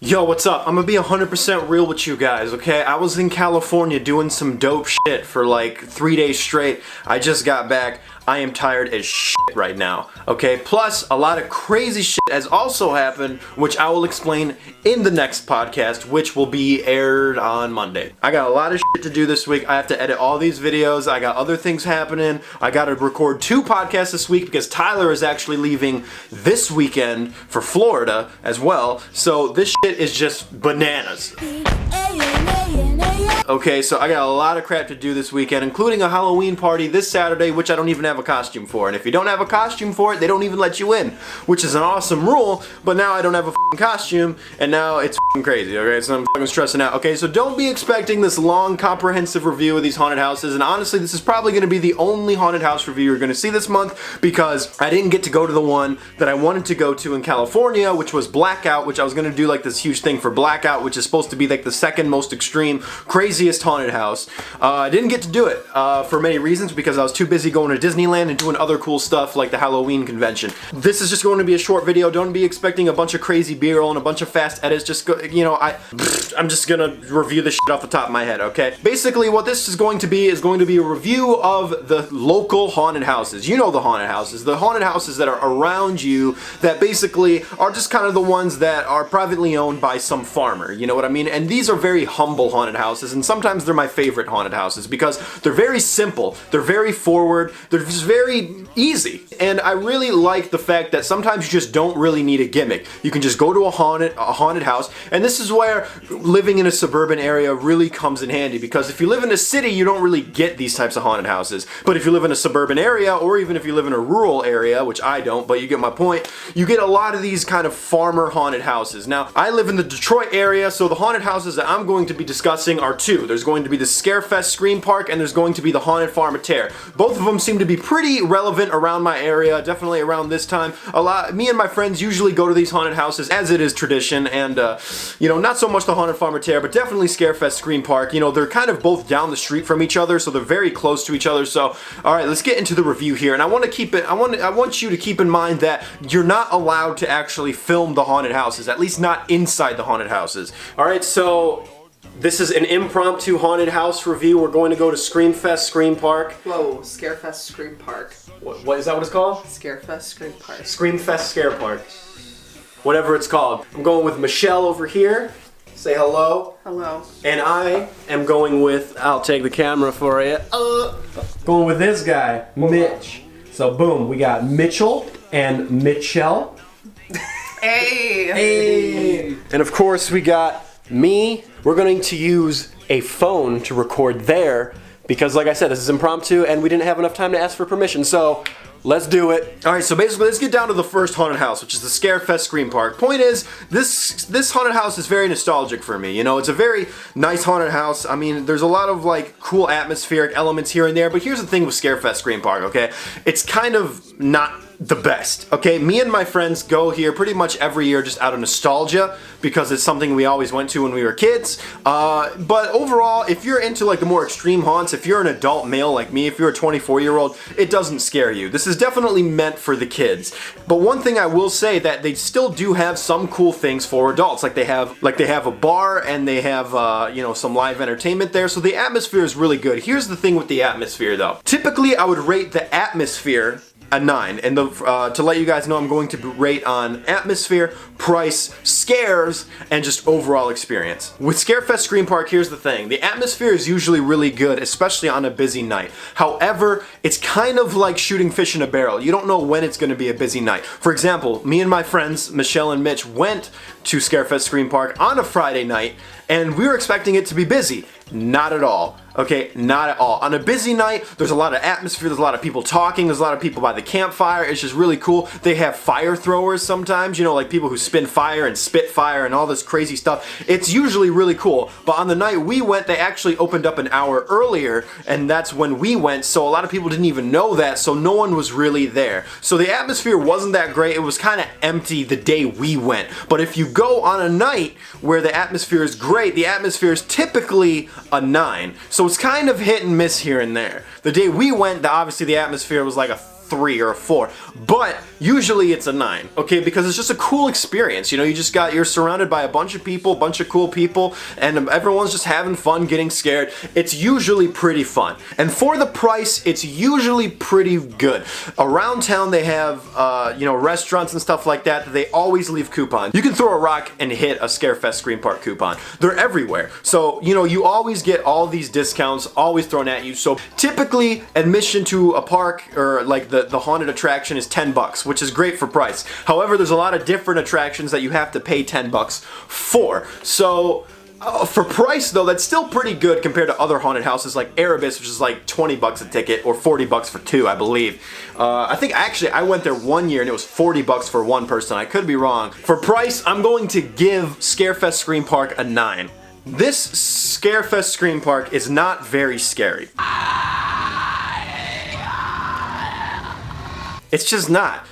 Yo, what's up? I'm gonna be 100% real with you guys, okay? I was in California doing some dope shit for like 3 days straight. I just got back. I am tired as shit right now, okay? Plus, a lot of crazy shit has also happened, which I will explain in the next podcast, which will be aired on Monday. I got a lot of shit to do this week. I have to edit all these videos. I got other things happening. I gotta record 2 podcasts this week because Tyler is actually leaving this weekend for Florida as well. So this shit is just bananas. Okay, so I got a lot of crap to do this weekend, including a Halloween party this Saturday, which I don't even have a costume for. And if you don't have a costume for it, they don't even let you in, which is an awesome rule, but now I don't have a f***ing costume, and now it's f***ing crazy, okay? So I'm f***ing stressing out. Okay, so don't be expecting this long, comprehensive review of these haunted houses, and honestly, this is probably going to be the only haunted house review you're going to see this month, because I didn't get to go to the one that I wanted to go to in California, which was Blackout, which I was going to do like this huge thing for Blackout, which is supposed to be like the second most extreme, craziest haunted house. I didn't get to do it for many reasons because I was too busy going to Disneyland and doing other cool stuff like the Halloween convention. This is just going to be a short video. Don't be expecting a bunch of crazy B-roll and a bunch of fast edits. Just go, you know, I'm just gonna review this shit off the top of my head, okay? Basically, what this is going to be a review of the local haunted houses. You know the haunted houses that are around you that basically are just kind of the ones that are privately owned by some farmer, you know what I mean? And these are very humble haunted houses, and sometimes they're my favorite haunted houses because they're very simple, they're very forward, they're just very easy. And I really like the fact that sometimes you just don't really need a gimmick. You can just go to a haunted house, and this is where living in a suburban area really comes in handy, because if you live in a city, you don't really get these types of haunted houses. But if you live in a suburban area, or even if you live in a rural area, which I don't, but you get my point, you get a lot of these kind of farmer haunted houses. Now, I live in the Detroit area, so the haunted houses that I'm going to be discussing are 2. There's going to be the Scarefest Screampark, and there's going to be the Haunted Farm of Terror. Both of them seem to be pretty relevant around my area, definitely around this time. Me and my friends usually go to these haunted houses as it is tradition, and you know, not so much the Haunted Farm of Terror, but definitely Scarefest Screampark. You know, they're kind of both down the street from each other, so they're very close to each other. So, all right, let's get into the review here, and I want to keep it. I want you to keep in mind that you're not allowed to actually film the haunted houses, at least not inside the haunted houses. All right, so this is an impromptu haunted house review. We're going to go to Screamfest Screampark. Whoa, Scarefest Screampark. What is that what it's called? Scarefest Screampark. Screamfest Scarepark. Whatever it's called. I'm going with Michelle over here. Say hello. Hello. And I am going with, I'll take the camera for you. Going with this guy, Mitch. So boom, we got Mitchell and Mitchell. Hey! Hey! And of course we got me. We're going to use a phone to record there because, like I said, this is impromptu and we didn't have enough time to ask for permission, so let's do it. Alright, so basically let's get down to the first haunted house, which is the Scarefest Screampark. Point is, this haunted house is very nostalgic for me. You know, it's a very nice haunted house. I mean, there's a lot of like cool atmospheric elements here and there, but here's the thing with Scarefest Screampark, okay? It's kind of not the best, okay? Me and my friends go here pretty much every year just out of nostalgia because it's something we always went to when we were kids. But overall, if you're into like the more extreme haunts, if you're an adult male like me, if you're a 24-year-old, it doesn't scare you. This is definitely meant for the kids. But one thing I will say that they still do have some cool things for adults. Like they have a bar and they have you know, some live entertainment there. So the atmosphere is really good. Here's the thing with the atmosphere though. Typically I would rate the atmosphere a 9, and to let you guys know, I'm going to rate on atmosphere, price, scares, and just overall experience. With Scarefest Screampark, here's the thing. The atmosphere is usually really good, especially on a busy night. However, it's kind of like shooting fish in a barrel. You don't know when it's going to be a busy night. For example, me and my friends, Michelle and Mitch, went to Scarefest Screampark on a Friday night, and we were expecting it to be busy. Not at all. Okay, not at all. On a busy night, there's a lot of atmosphere, there's a lot of people talking, there's a lot of people by the campfire. It's just really cool. They have fire throwers sometimes, you know, like people who spin fire and spit fire and all this crazy stuff. It's usually really cool. But on the night we went, they actually opened up an hour earlier, and that's when we went, so a lot of people didn't even know that, so no one was really there. So the atmosphere wasn't that great. It was kind of empty the day we went. But if you go on a night where the atmosphere is great, the atmosphere is typically a 9. So it's kind of hit and miss here and there. The day we went, obviously the atmosphere was like a 3 or a 4, but usually it's a 9, okay, because it's just a cool experience. You know, you're surrounded by a bunch of people, bunch of cool people, and everyone's just having fun getting scared. It's usually pretty fun, and for the price, it's usually pretty good. Around town they have you know, restaurants and stuff like that they always leave coupons. You can throw a rock and hit a Scarefest Screampark coupon. They're everywhere, so you know, you always get all these discounts always thrown at you. So typically admission to a park or like the haunted attraction is $10, which is great for price. However, there's a lot of different attractions that you have to pay $10 for. So for price though, that's still pretty good compared to other haunted houses like Erie, which is like $20 a ticket or $40 for 2, I believe. I think actually I went there one year and it was $40 for one person. I could be wrong. For price, I'm going to give Scarefest Screampark a 9. This Scarefest Screampark is not very scary. It's just not.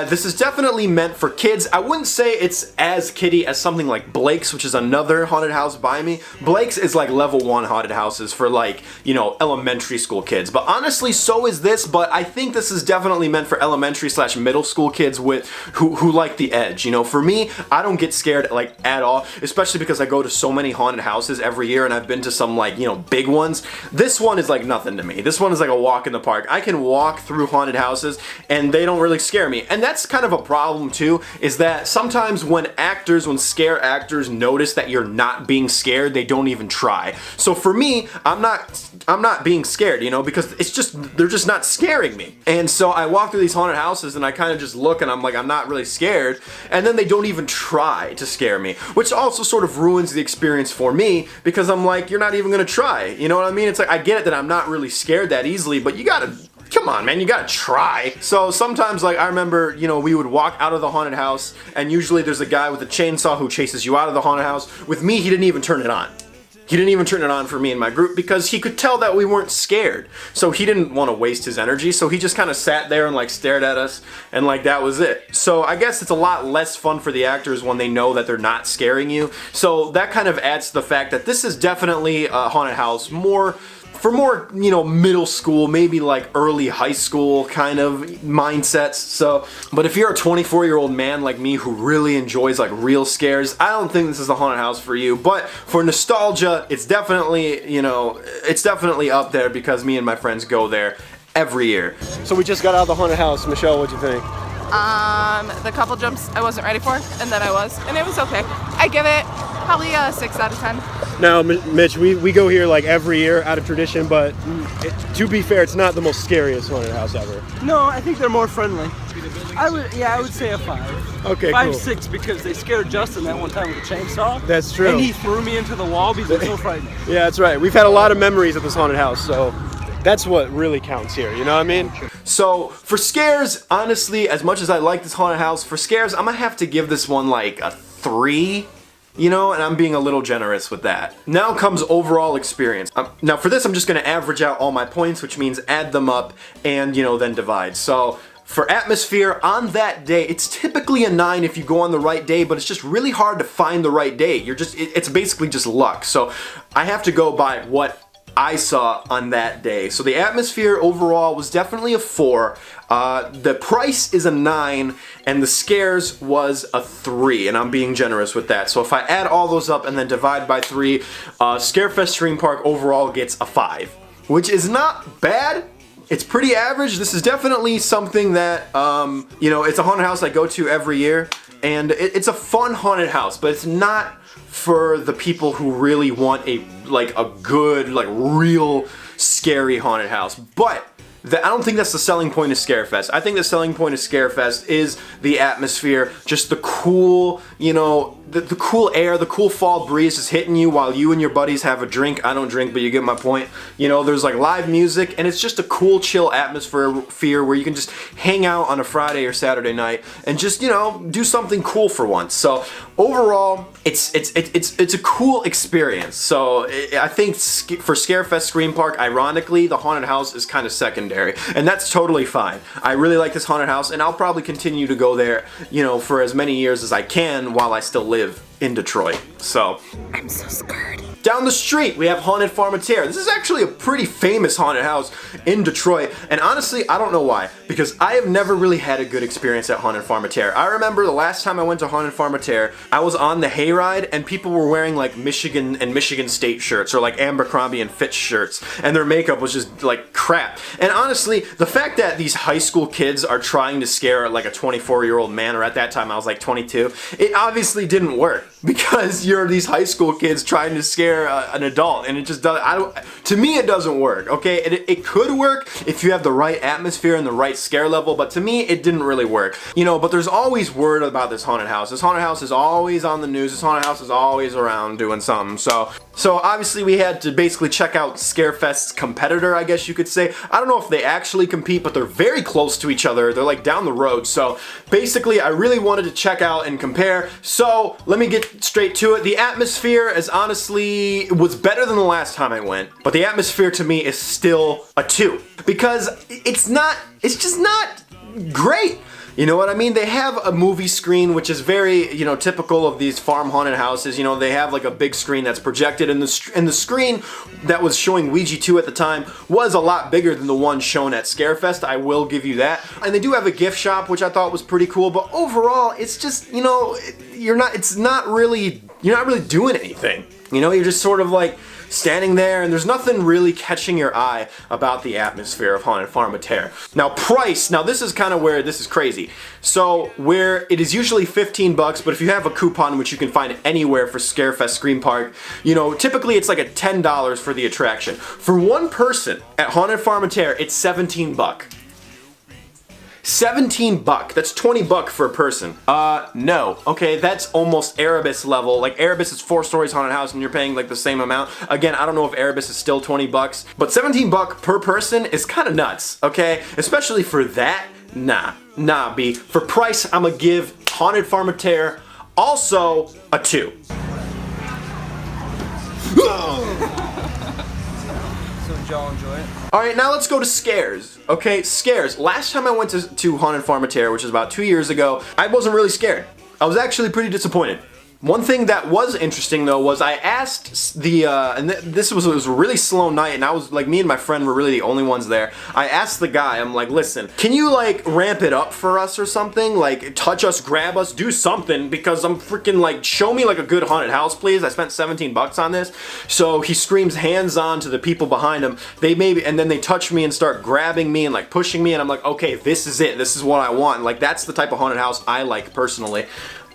This is definitely meant for kids. I wouldn't say it's as kiddie as something like Blake's, which is another haunted house by me. Blake's is like level 1 haunted houses for like, you know, elementary school kids. But honestly, so is this, but I think this is definitely meant for elementary / middle school kids with who like the edge. You know, for me, I don't get scared like at all, especially because I go to so many haunted houses every year and I've been to some like, you know, big ones. This one is like nothing to me. This one is like a walk in the park. I can walk through haunted houses and they don't really scare me. And that's kind of a problem too, is that sometimes when scare actors notice that you're not being scared, they don't even try. So for me, I'm not being scared, you know, because they're just not scaring me. And so I walk through these haunted houses and I kind of just look and I'm like, I'm not really scared. And then they don't even try to scare me, which also sort of ruins the experience for me because I'm like, you're not even gonna try. You know what I mean? It's like, I get it that I'm not really scared that easily, but you gotta, come on, man, you gotta try. So sometimes, like, I remember, you know, we would walk out of the haunted house, and usually there's a guy with a chainsaw who chases you out of the haunted house. With me, he didn't even turn it on. He didn't even turn it on for me and my group because he could tell that we weren't scared. So he didn't want to waste his energy, so he just kind of sat there and like stared at us, and like that was it. So I guess it's a lot less fun for the actors when they know that they're not scaring you. So that kind of adds to the fact that this is definitely a haunted house for more, you know, middle school, maybe like early high school kind of mindsets. So, but if you're a 24-year-old man like me who really enjoys like real scares, I don't think this is a haunted house for you. But for nostalgia, it's definitely, you know, it's definitely up there because me and my friends go there every year. So we just got out of the haunted house. Michelle, what'd you think? The couple jumps I wasn't ready for, and then I was, and it was okay. I give it probably a 6 out of 10. Now, Mitch, we go here like every year out of tradition, but to be fair, it's not the most scariest haunted house ever. No, I think they're more friendly. I would say a 5. Okay, 5, cool. 6, because they scared Justin that one time with a chainsaw. That's true. And he threw me into the wall because it was so frightening. Yeah, that's right. We've had a lot of memories at this haunted house, so that's what really counts here, you know what I mean? So for scares, honestly, as much as I like this haunted house, for scares, I'm gonna have to give this one like a 3. You know, and I'm being a little generous with that. Now comes overall experience. Now for this, I'm just gonna average out all my points, which means add them up and, you know, then divide. So for atmosphere, on that day, it's typically a 9 if you go on the right day, but it's just really hard to find the right day. It's basically just luck. So I have to go by what I saw on that day. So the atmosphere overall was definitely a 4. The price is a 9, and the scares was a 3, and I'm being generous with that. So if I add all those up and then divide by 3, Scarefest Screampark overall gets a 5, which is not bad. It's pretty average. This is definitely something that, you know, it's a haunted house I go to every year, and it's a fun haunted house, but it's not for the people who really want a good, like real scary haunted house. But I don't think that's the selling point of Scarefest. I think the selling point of Scarefest is the atmosphere, just the cool, you know, the cool air, the cool fall breeze is hitting you while you and your buddies have a drink. I don't drink, but you get my point. You know, there's like live music, and it's just a cool, chill atmosphere where you can just hang out on a Friday or Saturday night and just, you know, do something cool for once. So overall, it's a cool experience. So I think for Scarefest Screampark, ironically, the haunted house is kind of secondary, and that's totally fine. I really like this haunted house, and I'll probably continue to go there, you know, for as many years as I can while I still live in Detroit. So I'm so scared. Down the street, we have Haunted Pharmacaire. This is actually a pretty famous haunted house in Detroit, and honestly, I don't know why, because I have never really had a good experience at Haunted Pharmacaire. I remember the last time I went to Haunted Pharmacaire, I was on the hayride, and people were wearing like Michigan and Michigan State shirts, or like Abercrombie and Fitch shirts, and their makeup was just like crap. And honestly, the fact that these high school kids are trying to scare like a 24-year-old man, or at that time I was like 22, it obviously didn't work, because you're these high school kids trying to scare an adult, and it just doesn't. To me, it doesn't work. Okay, it could work if you have the right atmosphere and the right scare level, but to me, it didn't really work. You know, but there's always word about this haunted house. This haunted house is always on the news. This haunted house is always around doing something. So obviously we had to basically check out Scarefest's competitor, I guess you could say. I don't know if they actually compete, but they're very close to each other. They're like down the road. So basically, I really wanted to check out and compare. So let me get straight to it. The atmosphere is honestly was better than the last time I went, but the atmosphere to me is still a 2 because it's just not great. You know what I mean? They have a movie screen, which is very, you know, typical of these farm haunted houses. You know, they have like a big screen that's projected, and the screen that was showing Ouija 2 at the time was a lot bigger than the one shown at Scarefest. I will give you that. And they do have a gift shop, which I thought was pretty cool. But overall, it's just, you know, you're not really doing anything. You know, you're just sort of like standing there, and there's nothing really catching your eye about the atmosphere of Haunted Pharmacaire. Now price, this is kind of where this is crazy. So where it is usually $15, but if you have a coupon, which you can find anywhere for Scarefest Screampark, you know, typically it's like a $10 for the attraction. For one person at Haunted Pharmacaire, it's $17. $17, that's $20 for a person. No. Okay, that's almost Erebus level. Like Erebus is 4 stories haunted house and you're paying like the same amount. Again, I don't know if Erebus is still $20, but $17 per person is kind of nuts, okay? Especially for that, nah, B. For price, I'm gonna give Haunted Pharmacaire also a 2. So did y'all enjoy it? Alright, now let's go to scares. Okay, scares. Last time I went to Haunted Pharmacaire, which was about 2 years ago, I wasn't really scared. I was actually pretty disappointed. One thing that was interesting though was I asked this was a really slow night, and I was like, me and my friend were really the only ones there. I asked the guy, I'm like, listen, can you like ramp it up for us or something? Like touch us, grab us, do something, because I'm freaking like, show me like a good haunted house, please. I spent $17 on this. So he screams hands on to the people behind him. And then they touch me and start grabbing me and like pushing me, and I'm like, okay, this is it. This is what I want. Like that's the type of haunted house I like personally.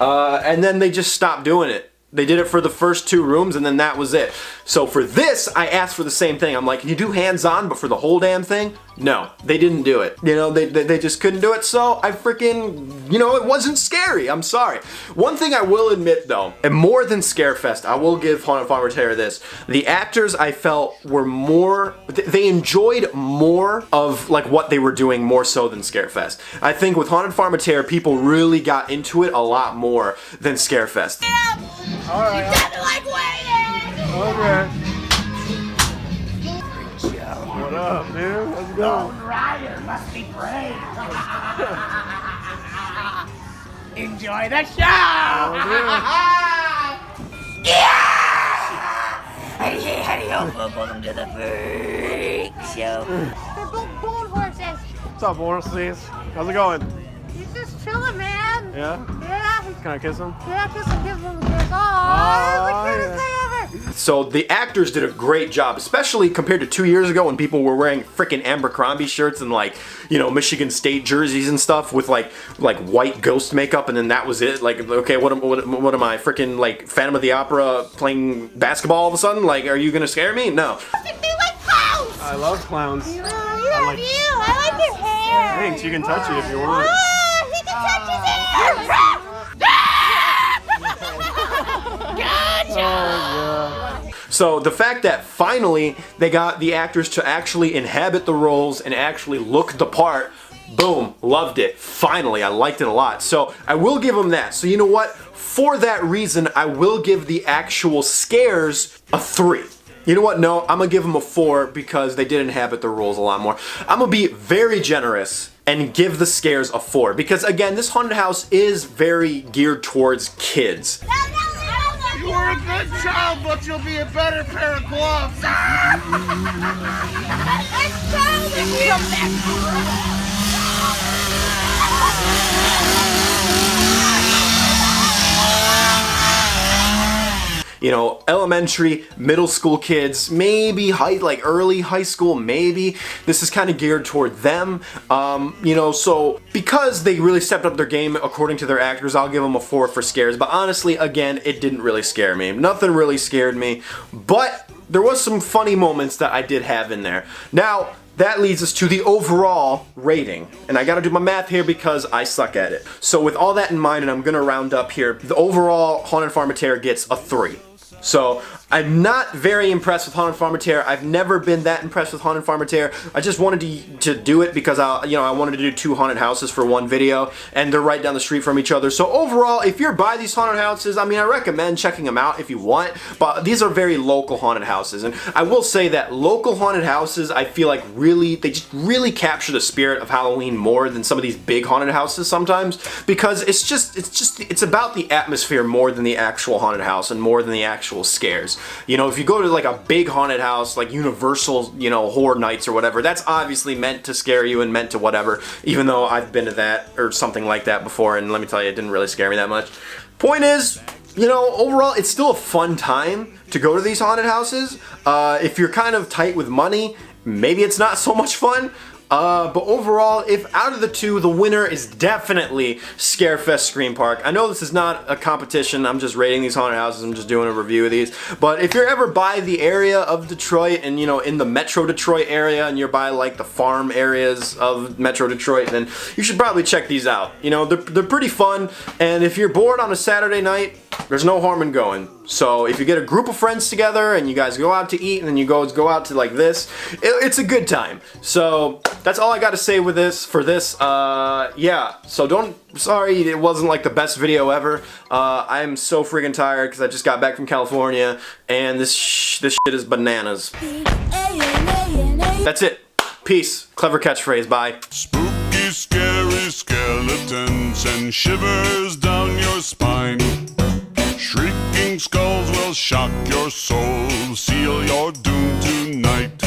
And then they just stopped doing it. They did it for the first 2 rooms, and then that was it. So for this, I asked for the same thing. I'm like, can you do hands-on, but for the whole damn thing? No, they didn't do it. You know, they just couldn't do it, so I freaking, you know, it wasn't scary. I'm sorry. One thing I will admit, though, and more than Scarefest, I will give Haunted Pharmacaire this. The actors, I felt, were more, they enjoyed more of, like, what they were doing more so than Scarefest. I think with Haunted Pharmacaire, people really got into it a lot more than Scarefest. Alright. Like waiting! Okay. What up, man? How's it going? Rider must be brave. Enjoy the show! Welcome to the freak show. They're both bone horses. What's up, Morris? How's it going? He's just chilling, man. Yeah? Yeah. Can I kiss him? Yeah, kiss him, give him a kiss. Oh, the cutest thing ever. So the actors did a great job, especially compared to 2 years ago when people were wearing freaking Abercrombie shirts and like, you know, Michigan State jerseys and stuff with like white ghost makeup, and then that was it. Like, okay, what am I, freaking like Phantom of the Opera playing basketball all of a sudden? Like, are you gonna scare me? No. I think they like clowns. I love clowns. I like your hair. Thanks, you can touch it if you want. Oh, he can touch his hair. So the fact that finally they got the actors to actually inhabit the roles and actually look the part, boom, loved it. Finally, I liked it a lot. So I will give them that. So you know what? For that reason, I will give the actual scares a 3. You know what? No, I'm gonna give them a 4 because they did inhabit the roles a lot more. I'm gonna be very generous and give the scares a 4 because again, this haunted house is very geared towards kids. You were a good child, but you'll be a better pair of gloves. You know, elementary, middle school kids, maybe early high school, maybe. This is kind of geared toward them. You know, so because they really stepped up their game according to their actors, I'll give them a 4 for scares. But honestly, again, it didn't really scare me. Nothing really scared me. But there was some funny moments that I did have in there. Now, that leads us to the overall rating. And I gotta do my math here because I suck at it. So with all that in mind, and I'm gonna round up here, the overall Haunted Farm of Terror gets a 3. So I'm not very impressed with Haunted Farm of Terror. I've never been that impressed with Haunted Farm of Terror. I just wanted to do it because I wanted to do 2 haunted houses for one video, and they're right down the street from each other. So overall, if you're by these haunted houses, I mean, I recommend checking them out if you want. But these are very local haunted houses, and I will say that local haunted houses, I feel like they just really capture the spirit of Halloween more than some of these big haunted houses sometimes, because it's about the atmosphere more than the actual haunted house and more than the actual scares. You know, if you go to like a big haunted house like Universal, you know, Horror Nights or whatever, that's obviously meant to scare you and meant to whatever, even though I've been to that or something like that before, and let me tell you, it didn't really scare me that much. Point is, you know, overall, it's still a fun time to go to these haunted houses. If you're kind of tight with money, maybe it's not so much fun. But overall, if out of the 2, the winner is definitely Scarefest Screampark. I know this is not a competition, I'm just rating these haunted houses, I'm just doing a review of these. But if you're ever by the area of Detroit and, you know, in the Metro Detroit area and you're by like the farm areas of Metro Detroit, then you should probably check these out. You know, they're pretty fun, and if you're bored on a Saturday night, there's no harm in going. So if you get a group of friends together and you guys go out to eat and then you go out to like this, it's a good time. So that's all I got to say with this yeah, so sorry it wasn't like the best video ever. I'm so freaking tired because I just got back from California and this shit is bananas. That's it. Peace. Clever catchphrase. Bye. Spooky, scary skeletons and shivers down your spine. Shrieking skulls will shock your soul, seal your doom tonight.